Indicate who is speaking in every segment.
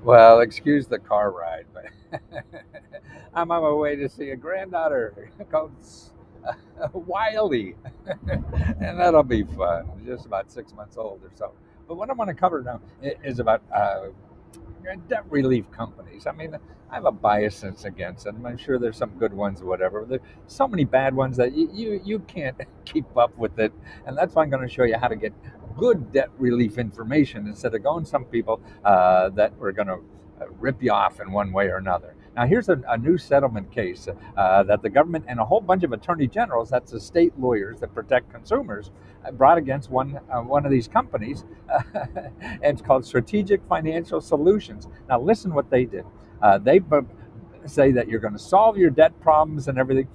Speaker 1: Well, excuse the car ride, but I'm on my way to see a granddaughter called Wiley, and that'll be fun. Just about 6 months old or so. But what I want to cover now is about debt relief companies. I mean, I have a bias against them. I'm sure there's some good ones or whatever. There's so many bad ones that you can't keep up with it. And that's why I'm going to show you how to get good debt relief information instead of going some people that were going to rip you off in one way or another. Now, here's a new settlement case that the government and a whole bunch of attorney generals, that's the state lawyers that protect consumers, brought against one of these companies. And it's called Strategic Financial Solutions. Now, listen what they did. They say that you're going to solve your debt problems and everything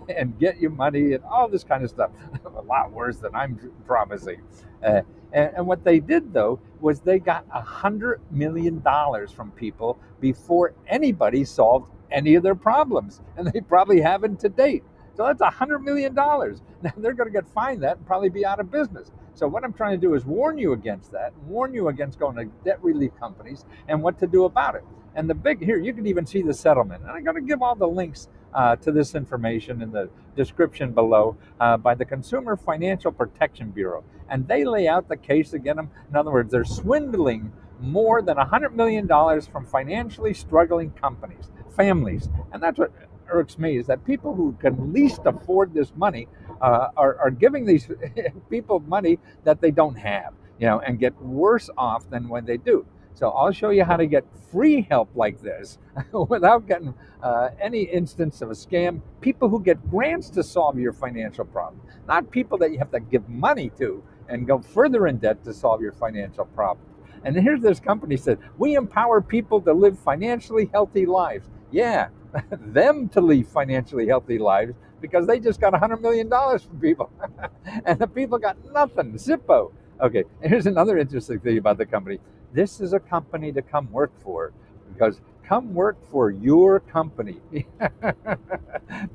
Speaker 1: and get you money and all this kind of stuff. A lot worse than I'm promising. Uh, and what they did, though, was they got $100 million from people before anybody solved any of their problems. And they probably haven't to date. So that's $100 million. Now they're going to get fined that and probably be out of business. So what I'm trying to do is warn you against that, warn you against going to debt relief companies and what to do about it. And the big here, you can even see the settlement. And I'm going to give all the links to this information in the description below by the Consumer Financial Protection Bureau. And they lay out the case again. In other words, they're swindling more than $100 million from financially struggling companies, families. And that's what irks me is that people who can least afford this money are giving these people money that they don't have, and get worse off than when they do. So I'll show you how to get free help like this without getting any instance of a scam. People who get grants to solve your financial problem, not people that you have to give money to and go further in debt to solve your financial problem. And here's this company said, we empower people to live financially healthy lives. Yeah, them to live financially healthy lives because they just got $100 million from people. And the people got nothing, zippo. Okay, and here's another interesting thing about the company. This is a company to come work for because come work for your company.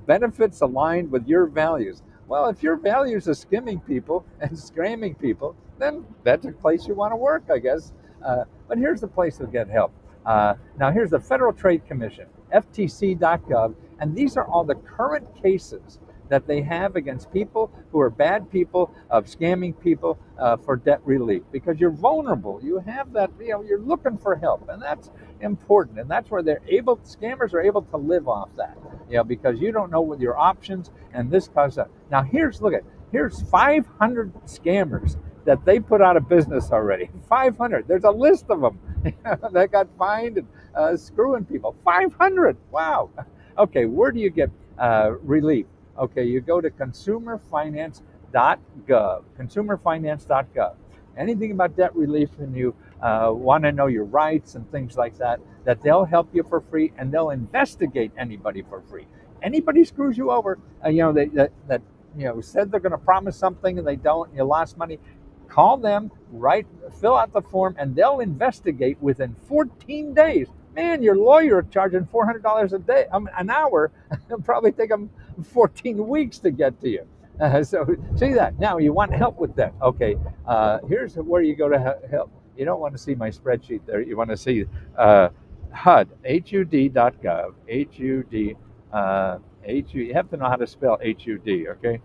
Speaker 1: Benefits aligned with your values. Well, if your values are skimming people and scamming people, then that's a place you want to work, I guess. But here's the place to get help. Now, here's the Federal Trade Commission, FTC.gov, and these are all the current cases that they have against people who are bad people, of scamming people for debt relief, because you're vulnerable. You have that, you're looking for help, and that's important. And that's where scammers are able to live off that, because you don't know what your options, and this causes that. Now, here's 500 scammers that they put out of business already. 500. There's a list of them that got fined and screwing people. 500. Wow. Okay, where do you get relief? Okay, you go to consumerfinance.gov. Consumerfinance.gov. Anything about debt relief, and you want to know your rights and things like that, that they'll help you for free, and they'll investigate anybody for free. Anybody screws you over, that said they're going to promise something and they don't, and you lost money. Call them, fill out the form, and they'll investigate within 14 days. Man, your lawyer charging $400 a day, an hour. It'll probably take them 14 weeks to get to you. So see that. Now you want help with that. Okay, here's where you go to help. You don't want to see my spreadsheet there. You want to see HUD.gov. HUD. You have to know how to spell HUD. Okay,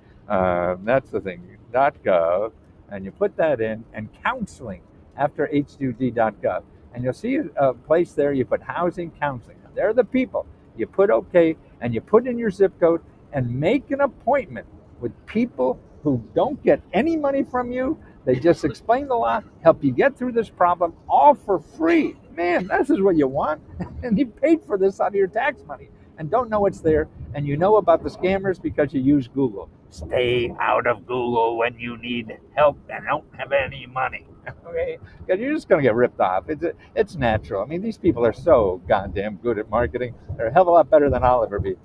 Speaker 1: that's the thing. .gov, and you put that in, and counseling after HUD.gov, and you'll see a place there. You put housing counseling. They're the people. You put okay, and you put in your zip code, and make an appointment with people who don't get any money from you. They just explain the law, help you get through this problem, all for free. Man, this is what you want. And you paid for this out of your tax money and don't know it's there. And you know about the scammers because you use Google. Stay out of Google when you need help and don't have any money. Okay? Because you're just going to get ripped off. It's natural. I mean, these people are so goddamn good at marketing. They're a hell of a lot better than I'll ever be.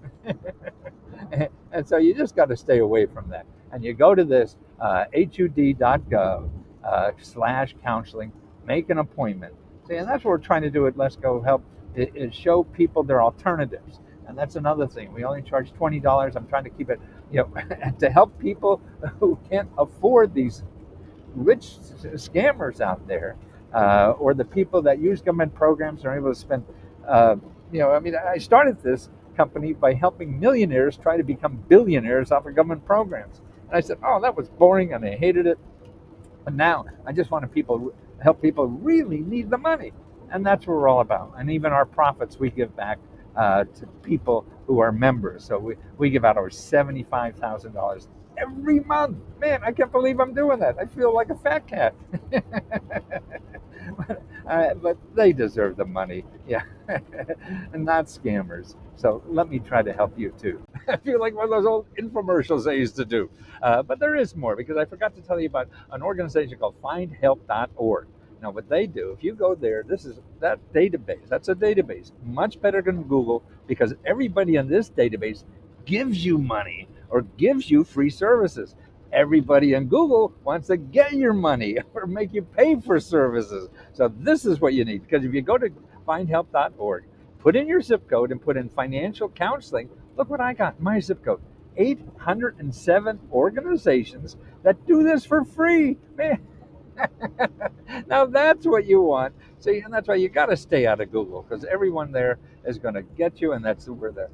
Speaker 1: And so you just got to stay away from that. And you go to this HUD.gov / counseling, make an appointment. See, and that's what we're trying to do at Let's Go Help, is show people their alternatives. And that's another thing. We only charge $20. I'm trying to keep it, to help people who can't afford these rich scammers out there. or the people that use government programs are able to spend. Uh, I mean, I started this company by helping millionaires try to become billionaires off of government programs. And I said, oh, that was boring, and I hated it. And now I just want to help people really need the money, and that's what we're all about. And even our profits we give back to people who are members. So we give out over $75,000 every month. Man, I can't believe I'm doing that. I feel like a fat cat. But they deserve the money, yeah, and not scammers. So let me try to help you too. I feel like one of those old infomercials I used to do. But there is more because I forgot to tell you about an organization called findhelp.org. Now, what they do, if you go there, this is that database. That's a database, much better than Google because everybody in this database gives you money or gives you free services. Everybody in Google wants to get your money or make you pay for services. So this is what you need because if you go to findhelp.org, put in your zip code and put in financial counseling, look what I got, my zip code. 807 organizations that do this for free. Man, now that's what you want. See, and that's why you got to stay out of Google because everyone there is going to get you, and that's where the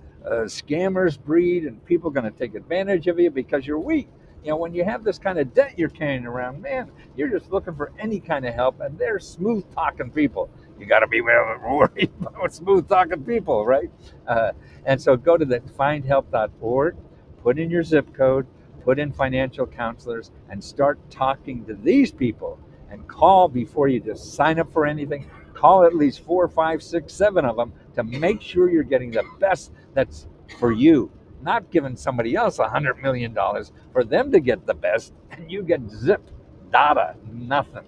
Speaker 1: scammers breed, and people are going to take advantage of you because you're weak. When you have this kind of debt you're carrying around, man, you're just looking for any kind of help, and they're smooth talking people. You got to be worried about smooth talking people, right? And so go to the findhelp.org, put in your zip code, put in financial counselors, and start talking to these people. And call before you just sign up for anything. Call at least 4, 5, 6, 7 of them to make sure you're getting the best that's for you. Not giving somebody else $100 million for them to get the best, and you get zip, nada, nothing.